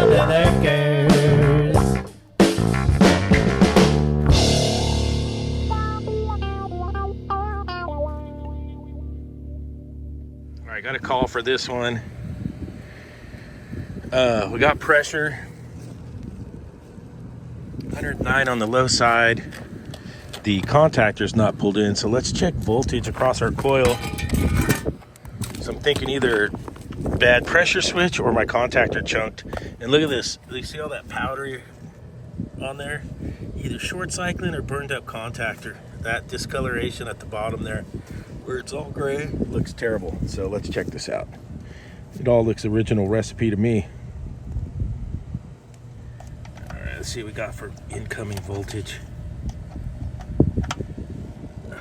under the curse. All right, got a call for this one. We got pressure, 109 on the low side. The contactor's not pulled in, so let's check voltage across our coil. So I'm thinking either bad pressure switch or my contactor chunked. And look at this, you see all that powder on there? Either short cycling or burned up contactor. That discoloration at the bottom there, where it's all gray, looks terrible. So let's check this out. It all looks original recipe to me. All right, let's see what we got for incoming voltage.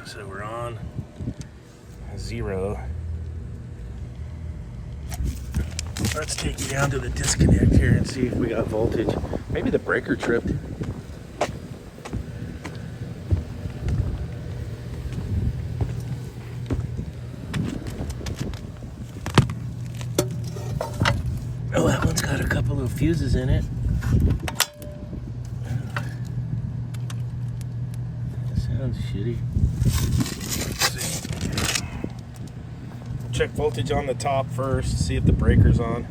So we're on 0. Let's take you down to the disconnect here and see if we got voltage. Maybe the breaker tripped. Oh, that one's got a couple of fuses in it. That sounds shitty. Check voltage on the top first, see if the breaker's on,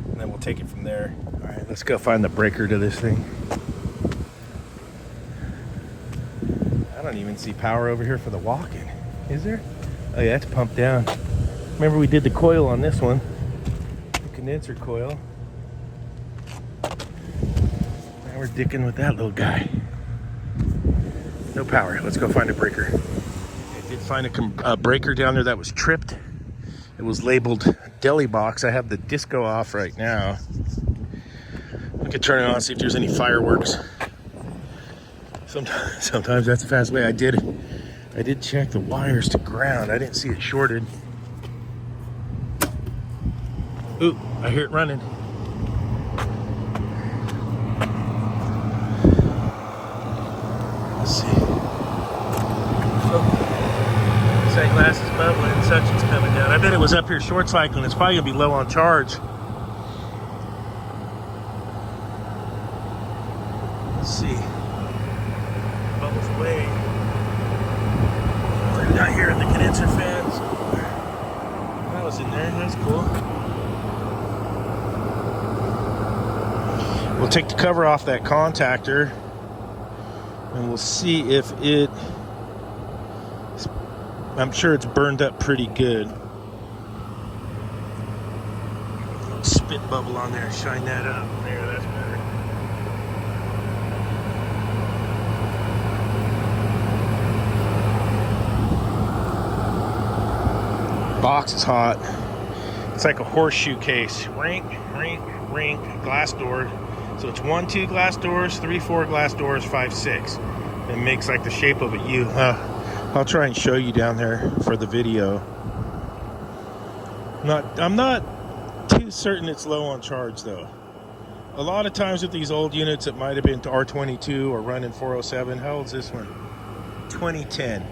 and then we'll take it from there. All right, let's go find the breaker to this thing. I don't even see power over here for the walk-in. Is there? Oh yeah, it's pumped down. Remember we did the coil on this one, the condenser coil. Now we're dicking with that little guy. No power. Let's go find a breaker. I did find a breaker down there that was tripped. It was labeled deli box. I have the disco off right now. I could turn it on, see if there's any fireworks. Sometimes that's a fast way. I did check the wires to ground. I didn't see it shorted. Ooh, I hear it running. Let's see. Sight glass is bubbling, suction's coming down. I bet it was up here short cycling. It's probably gonna be low on charge. Let's see. Bubbles away. What do we got here in the condenser fans? That was in there, that's cool. We'll take the cover off that contactor and we'll see if it, I'm sure it's burned up pretty good. Spit bubble on there, shine that up. There, that's better. Box is hot. It's like a horseshoe case. Rink, rink, rink, glass door. So it's 1, 2 glass doors, 3, 4 glass doors, 5, 6. It makes like the shape of a U. I'll try and show you down there for the video. I'm not too certain it's low on charge though. A lot of times with these old units, it might have been to R22 or running 407. How old's this one? 2010.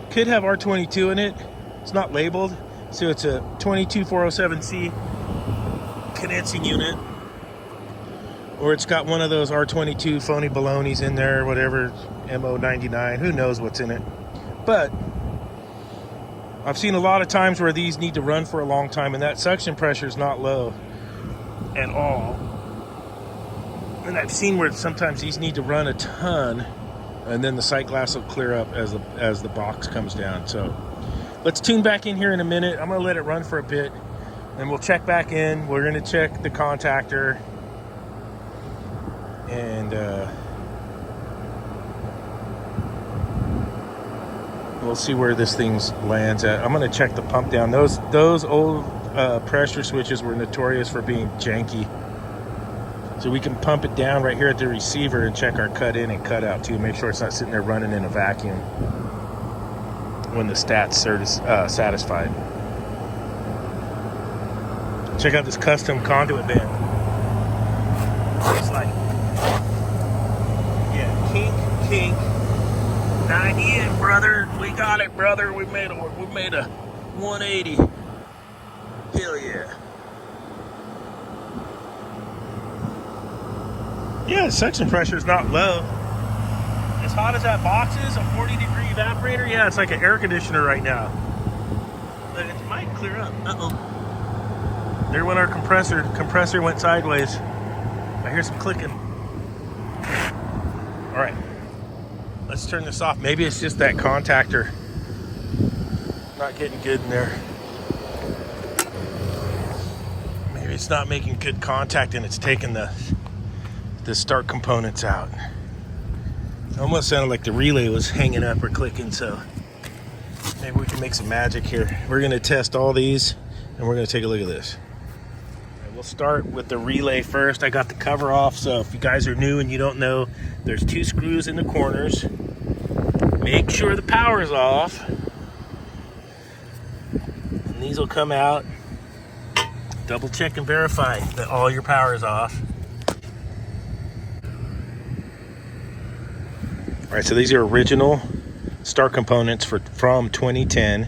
Could have R22 in it. It's not labeled. So it's a 22407C condensing unit. Or it's got one of those R22 phony balonies in there, whatever, MO99. Who knows what's in it. But I've seen a lot of times where these need to run for a long time and that suction pressure is not low at all. And I've seen where sometimes these need to run a ton and then the sight glass will clear up as the box comes down. So let's tune back in here in a minute. I'm gonna let it run for a bit and we'll check back in. We're gonna check the contactor and we'll see where this thing lands at. I'm going to check the pump down. Those old pressure switches were notorious for being janky. So we can pump it down right here at the receiver and check our cut in and cut out too. Make sure it's not sitting there running in a vacuum when the stats are satisfied. Check out this custom conduit band. It's like, yeah, kink. 90 in, brother. We got it, brother. We made a 180. Hell yeah. Yeah, the suction pressure is not low. As hot as that box is, a 40-degree evaporator, yeah, it's like an air conditioner right now. But it might clear up. Uh-oh. There went our compressor. The compressor went sideways. I hear some clicking. All right, let's turn this off. Maybe it's just that contactor not getting good in there. Maybe it's not making good contact and it's taking the start components out. It almost sounded like the relay was hanging up or clicking, so maybe we can make some magic here. We're gonna test all these and we're gonna take a look at this. Right, we'll start with the relay first. I got the cover off, so if you guys are new and you don't know, there's 2 screws in the corners. Make sure the power is off. And these will come out. Double check and verify that all your power is off. All right, so these are original start components from 2010.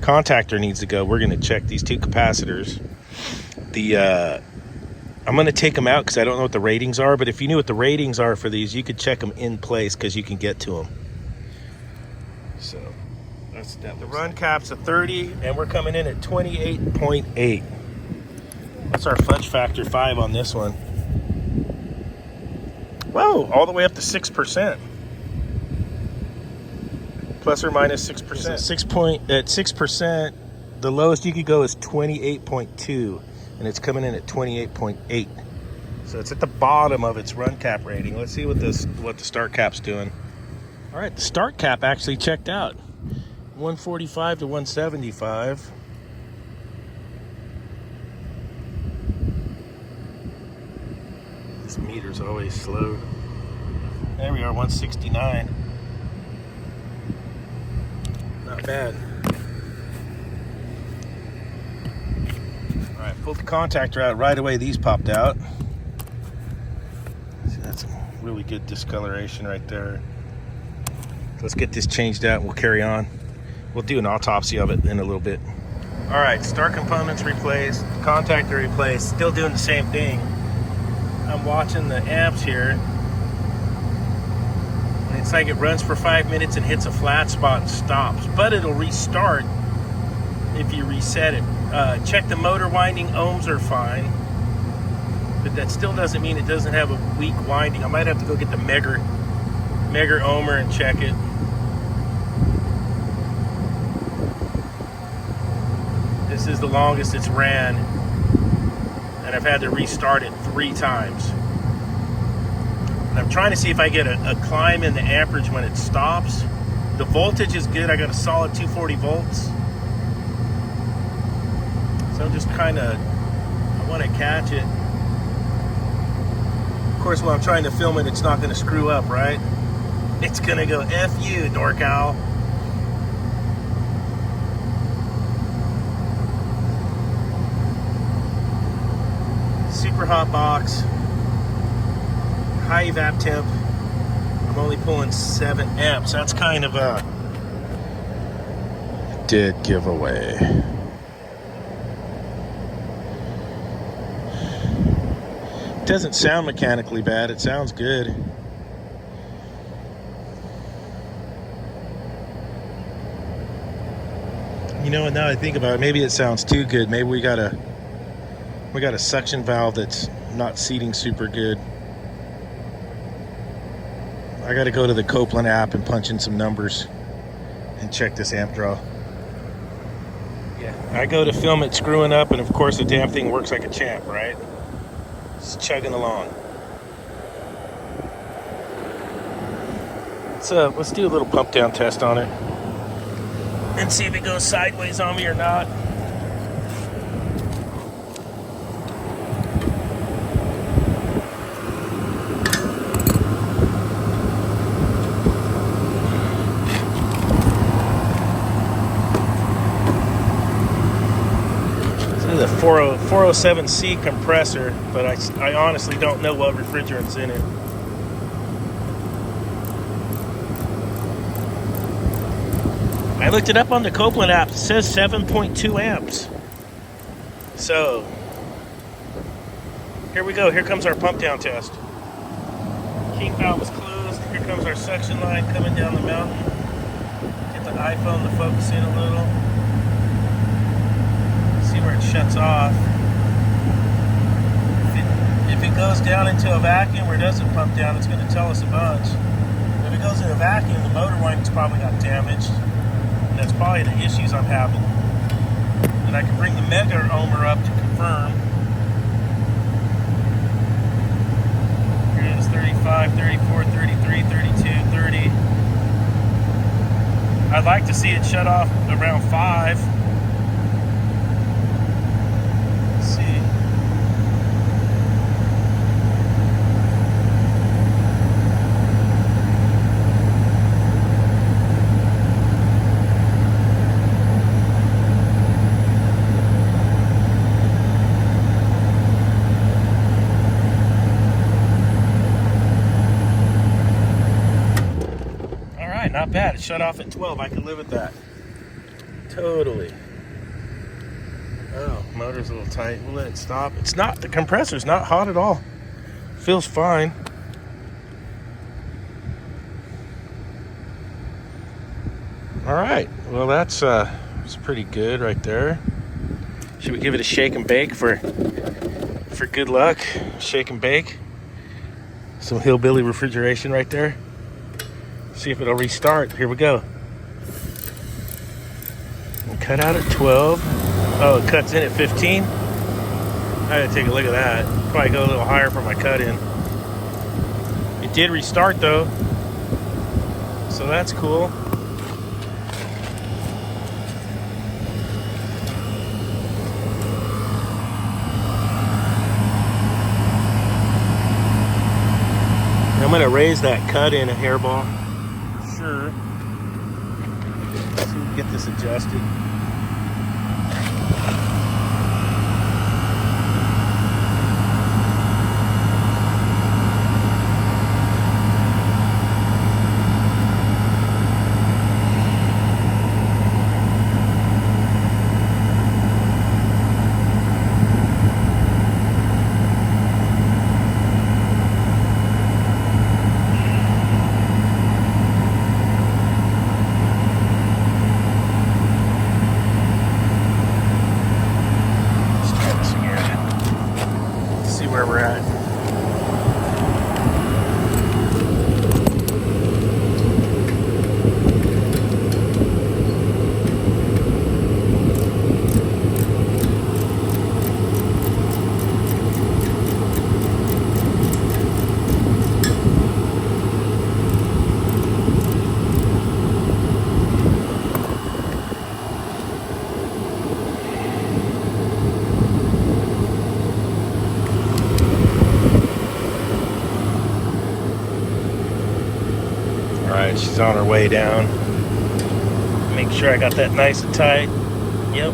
Contactor needs to go. We're gonna check these 2 capacitors. I'm gonna take them out because I don't know what the ratings are, but if you knew what the ratings are for these, you could check them in place because you can get to them. So that's that. The run cap's a 30 and we're coming in at 28.8. What's our fudge factor 5 on this one? Whoa, all the way up to 6%. Plus or minus 6%. At 6%, the lowest you could go is 28.2, and it's coming in at 28.8. So it's at the bottom of its run cap rating. Let's see what the start cap's doing. All right, the start cap actually checked out. 145 to 175. This meter's always slow. There we are, 169. Not bad. All right, pulled the contactor out right away. These popped out. See, that's some really good discoloration right there. Let's get this changed out and we'll carry on. We'll do an autopsy of it in a little bit. All right, start components replaced, contactor replaced, still doing the same thing. I'm watching the amps here. It's like it runs for 5 minutes and hits a flat spot and stops, but it'll restart if you reset it. Check the motor winding, ohms are fine, but that still doesn't mean it doesn't have a weak winding. I might have to go get the Megger ohmer and check it. This is the longest it's ran, and I've had to restart it 3 times. I'm trying to see if I get a climb in the amperage when it stops. The voltage is good. I got a solid 240 volts. So I'm just kind of, I want to catch it. Of course, when I'm trying to film it, it's not going to screw up, right? It's going to go, F you, NorCal. Super hot box. High evap temp. I'm only pulling 7 amps. That's kind of a dead giveaway. It doesn't sound mechanically bad. It sounds good. You know, now I think about it, maybe it sounds too good. Maybe we got a suction valve that's not seating super good. I got to go to the Copeland app and punch in some numbers and check this amp draw. Yeah, I go to film it screwing up, and of course the damn thing works like a champ, right? It's chugging along. Let's do a little pump down test on it and see if it goes sideways on me or not. The 407C compressor, but I honestly don't know what refrigerant's in it. I looked it up on the Copeland app. It says 7.2 amps. So here we go. Here comes our pump down test. King valve was closed. Here comes our suction line coming down the mountain. Get the iPhone to focus in a little. See where it shuts off. If it goes down into a vacuum or doesn't pump down, it's going to tell us a bunch. If it goes in a vacuum, the motor winding's probably got damaged. And that's probably the issues I'm having. And I can bring the mega ohmer up to confirm. Here it is, 35, 34, 33, 32, 30. I'd like to see it shut off around 5. Let's see. Not bad. It shut off at 12. I can live with that. Totally. Oh, motor's a little tight. We'll let it stop. It's not, the compressor's not hot at all. Feels fine. All right. Well, that's pretty good right there. Should we give it a shake and bake for good luck? Shake and bake. Some hillbilly refrigeration right there. See if it'll restart. Here we go. We'll cut out at 12. Oh, it cuts in at 15. I gotta take a look at that. Probably go a little higher for my cut in. It did restart though, so that's cool. I'm gonna raise that cut in a hairball. Sure. Let's see if we can get this adjusted. Where we're at. Alright, she's on her way down. Make sure I got that nice and tight. Yep.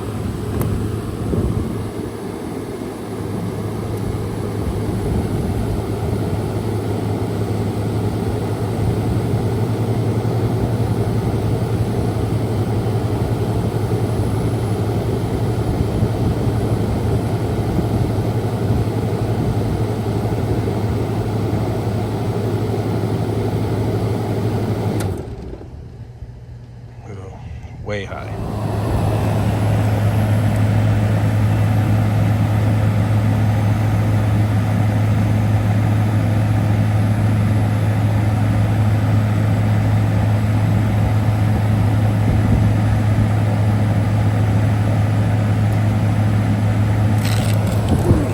Way high.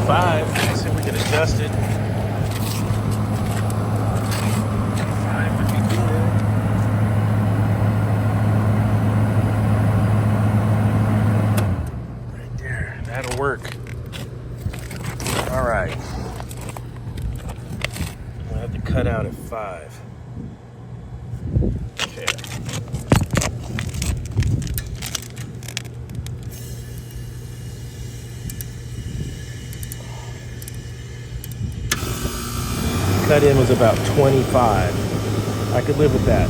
Let's see if we can adjust it. 5 would be good. Right there. That'll work. All right. I'll have to cut out at 5. Okay. Cut in was about 25. I could live with that.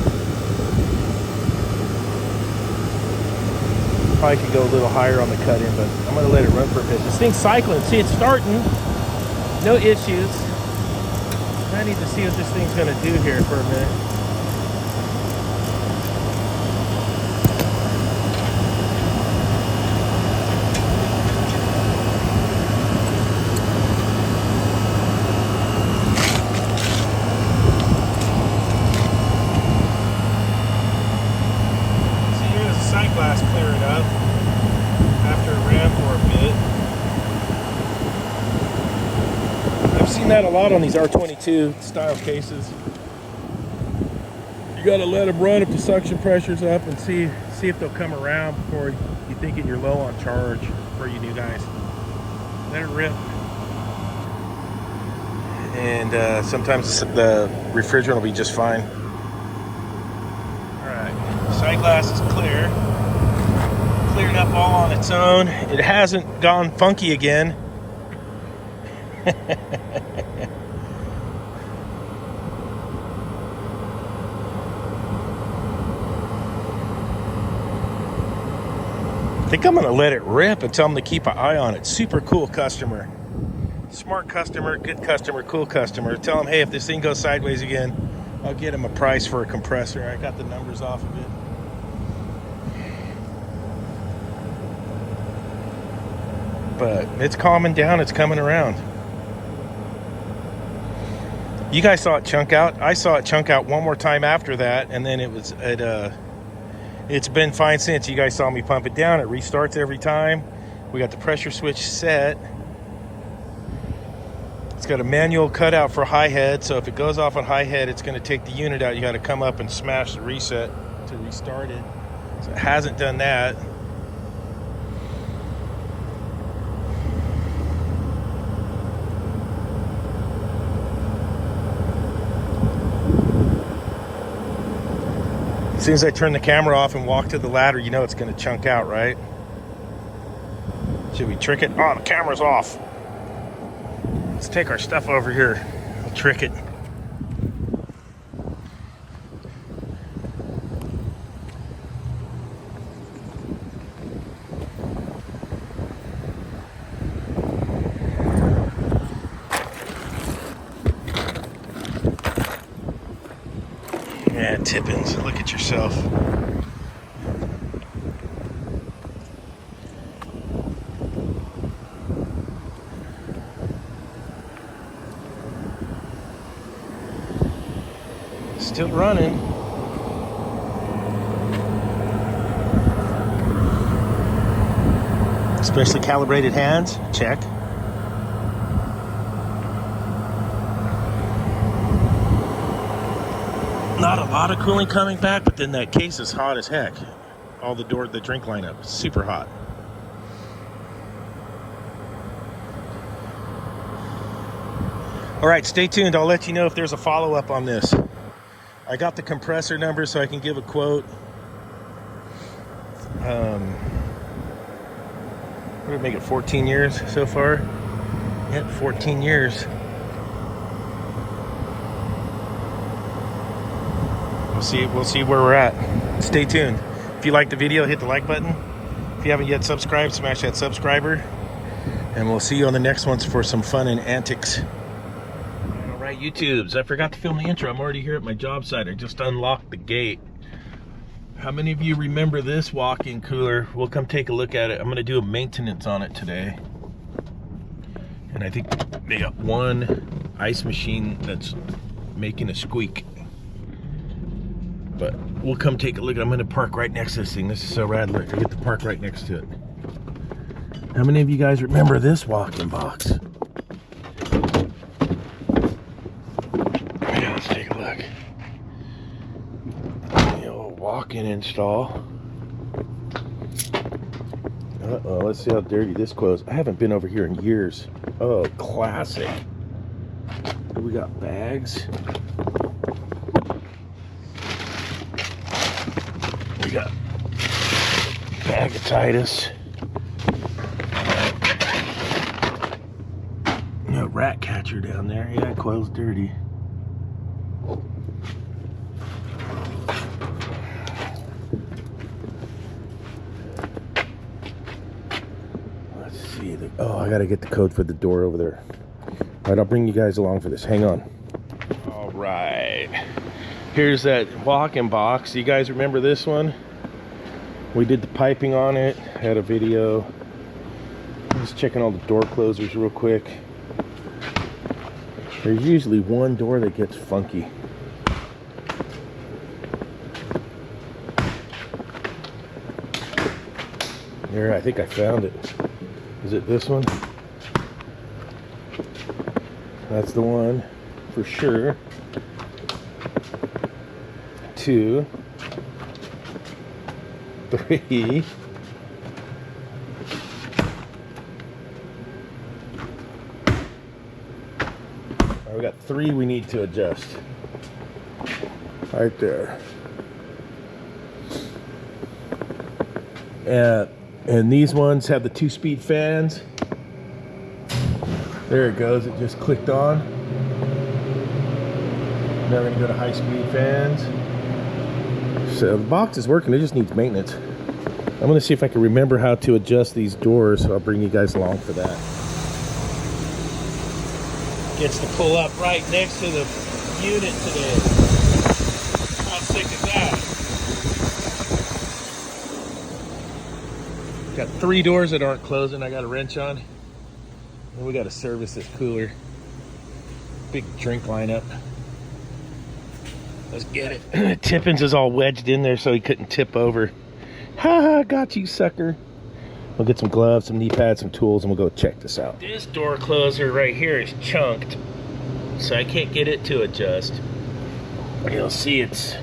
Probably could go a little higher on the cut in, but I'm gonna let it run for a bit. This thing's cycling. See, it's starting. No issues. I need to see what this thing's going to do here for a minute. See, here's the sight glass clearing up after it ran for a bit. I've seen that a lot on these R22 style cases. You got to let them run if the suction pressure's up and see if they'll come around before you think you're low on charge for you new guys. Let it rip. And sometimes the refrigerant will be just fine. Alright, sight glass is clear. Cleared up all on its own. It hasn't gone funky again. I think I'm going to let it rip and tell them to keep an eye on it. Super cool customer. Smart customer, good customer, cool customer. Tell them, hey, if this thing goes sideways again, I'll get him a price for a compressor. I got the numbers off of it. But it's calming down. It's coming around. You guys saw it chunk out. I saw it chunk out one more time after that, and then it's been fine since. You guys saw me pump it down. It restarts every time. We got the pressure switch set. It's got a manual cutout for high head, so if it goes off on high head, it's going to take the unit out. You got to come up and smash the reset to restart it. So it hasn't done that. As soon as I turn the camera off and walk to the ladder, you know it's going to chunk out, right? Should we trick it? Oh, the camera's off. Let's take our stuff over here. We'll trick it. Yeah, Tippins, look at yourself. Still running. Especially calibrated hands, check. Not a lot of cooling coming back, but then that case is hot as heck. All the drink lineup, super hot. All right, stay tuned. I'll let you know if there's a follow-up on this. I got the compressor number so I can give a quote. What did it make it, 14 years so far? Yep, 14 years. We'll see where we're at. Stay tuned. If you liked the video, hit the like button. If you haven't yet subscribed, smash that subscriber. And we'll see you on the next ones for some fun and antics. Alright, YouTubes, I forgot to film the intro. I'm already here at my job site. I just unlocked the gate. How many of you remember this walk-in cooler? We'll come take a look at it. I'm going to do a maintenance on it today. And I think they got one ice machine that's making a squeak. But we'll come take a look. I'm going to park right next to this thing. This is so rad. Look, I get to park right next to it. How many of you guys remember this walk-in box? Yeah, let's take a look. The old walk-in install. Uh-oh, let's see how dirty this coil is. I haven't been over here in years. Oh, classic. We got bags. We got bagatitis. No rat catcher down there. Yeah, that coil's dirty. Let's see. Oh, I gotta get the code for the door over there. All right, I'll bring you guys along for this. Hang on. right, here's that walk-in box. You guys remember this one? We did the piping on it, had a video. I'm just checking all the door closers real quick. There's usually one door that gets funky. There, I think I found it. Is it this one? That's the one for sure. 2, 3. We got 3 we need to adjust. Right there. And these ones have the 2-speed fans. There it goes, it just clicked on. Now we're gonna go to high-speed fans. So the box is working, it just needs maintenance. I'm gonna see if I can remember how to adjust these doors, so I'll bring you guys along for that. Gets to pull up right next to the unit today. How sick is that? Got 3 doors that aren't closing. I got a wrench on. And we got to service this cooler. Big drink lineup. Let's get it. Tippins is all wedged in there so he couldn't tip over. Ha ha, got you, sucker. We'll get some gloves, some knee pads, some tools, and we'll go check this out. This door closer right here is chunked, so I can't get it to adjust. You'll see it's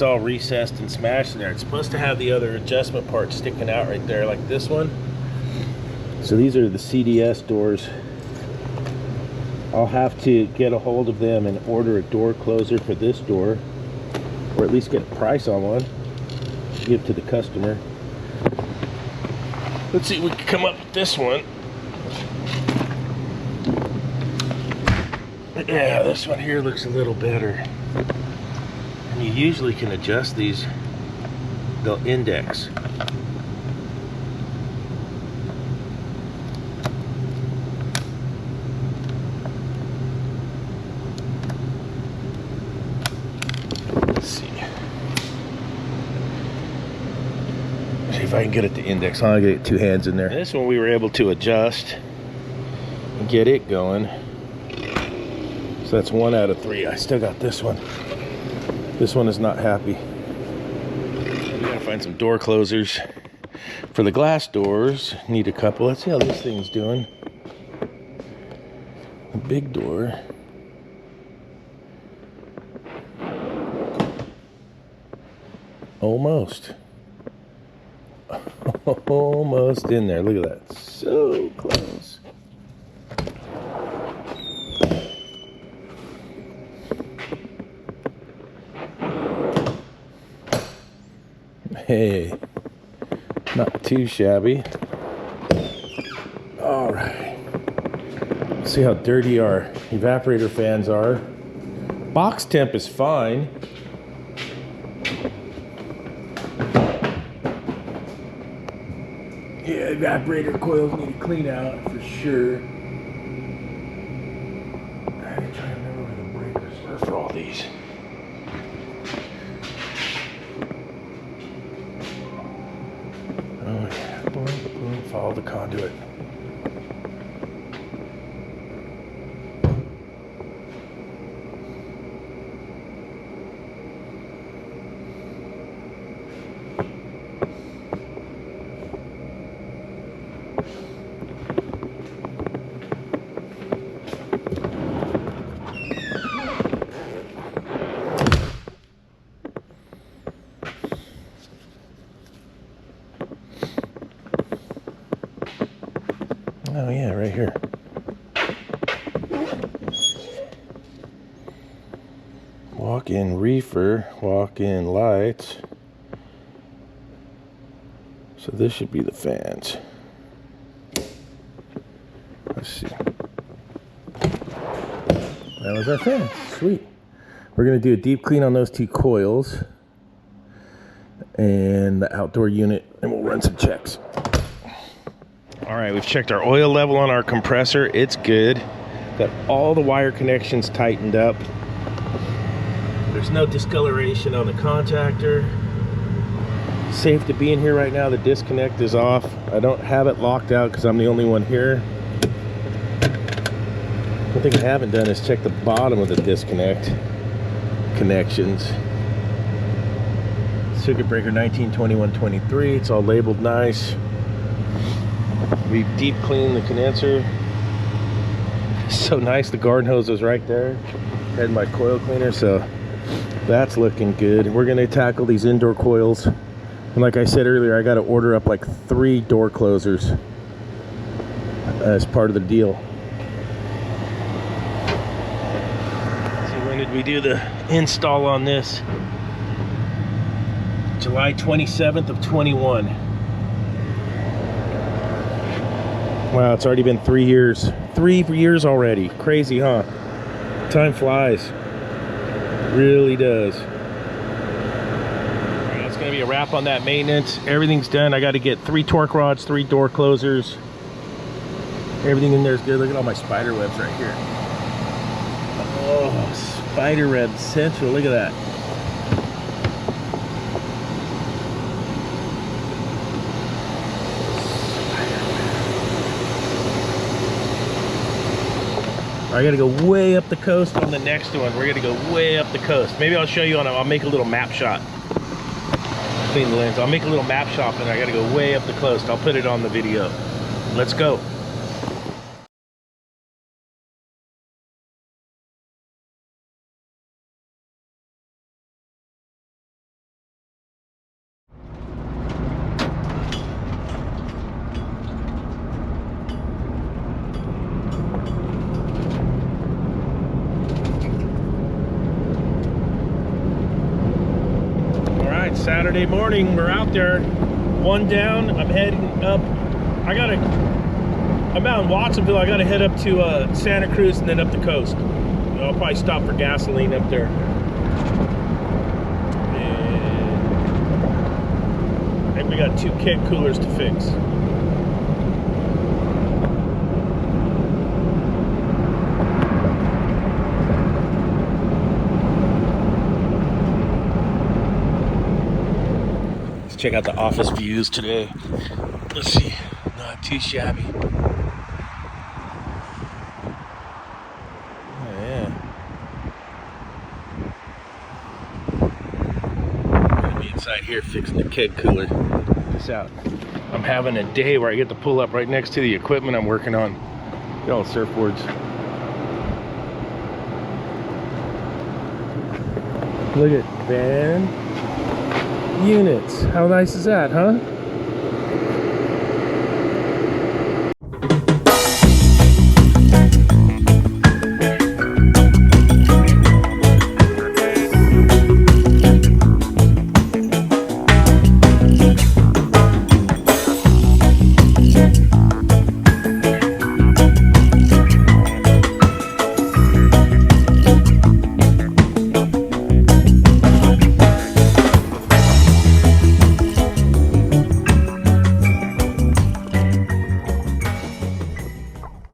all recessed and smashed in there. It's supposed to have the other adjustment part sticking out right there, like this one. So these are the CDS doors. I'll have to get a hold of them and order a door closer for this door, or at least get a price on one, give to the customer. Let's see if we can come up with this one. Yeah, this one here looks a little better. And you usually can adjust these. They'll index. Let's see. See if I can get it to index. I'll get 2 hands in there. This one we were able to adjust and get it going. So that's 1 out of 3. I still got this one. This one is not happy. We gotta find some door closers. For the glass doors, need a couple. Let's see how this thing's doing. A big door. Almost. Almost in there. Look at that. So close. Hey, not too shabby. All right. See how dirty our evaporator fans are. Box temp is fine. Yeah, evaporator coils need to clean out for sure. I'm trying to remember where the breakers were for all these. Oh yeah, boom, boom, follow the conduit. Oh yeah, right here. Walk-in reefer, walk-in lights. So this should be the fans. Let's see. That was our fan. Sweet. We're gonna do a deep clean on those 2 coils and the outdoor unit, and we'll run some checks. All right, we've checked our oil level on our compressor. It's good. Got all the wire connections tightened up. There's no discoloration on the contactor. Safe to be in here right now. The disconnect is off. I don't have it locked out because I'm the only one here. One thing I haven't done is check the bottom of the disconnect connections. Circuit breaker 192123. It's all labeled nice. We deep cleaned the condenser. So nice. The garden hose was right there. Had my coil cleaner, so that's looking good. We're gonna tackle these indoor coils. And like I said earlier, I got to order up like 3 door closers as part of the deal. So when did we do the install on this? July 27th of 21. Wow, it's already been 3 years. 3 years already. Crazy, huh? Time flies. Really does. It's going to be a wrap on that maintenance. Everything's done. I got to get 3 torque rods, 3 door closers. Everything in there is good. Look at all my spider webs right here. Oh, spider web central. Look at that. I gotta go way up the coast on the next one. We're gonna go way up the coast. Maybe I'll show you on I'll make a little map shot. Clean the lens. I'll make a little map shot and I gotta go way up the coast. I'll put it on the video. Let's go. Saturday morning, we're out there. 1 down. I'm heading up. I'm out in Watsonville. I gotta head up to Santa Cruz and then up the coast. I'll probably stop for gasoline up there. And I think we got 2 keg coolers to fix. Check out the office views today. Let's see, not too shabby. Oh yeah. I'm gonna be inside here fixing the keg cooler. Check this out. I'm having a day where I get to pull up right next to the equipment I'm working on. Look at all the surfboards. Look at van units. How nice is that, huh?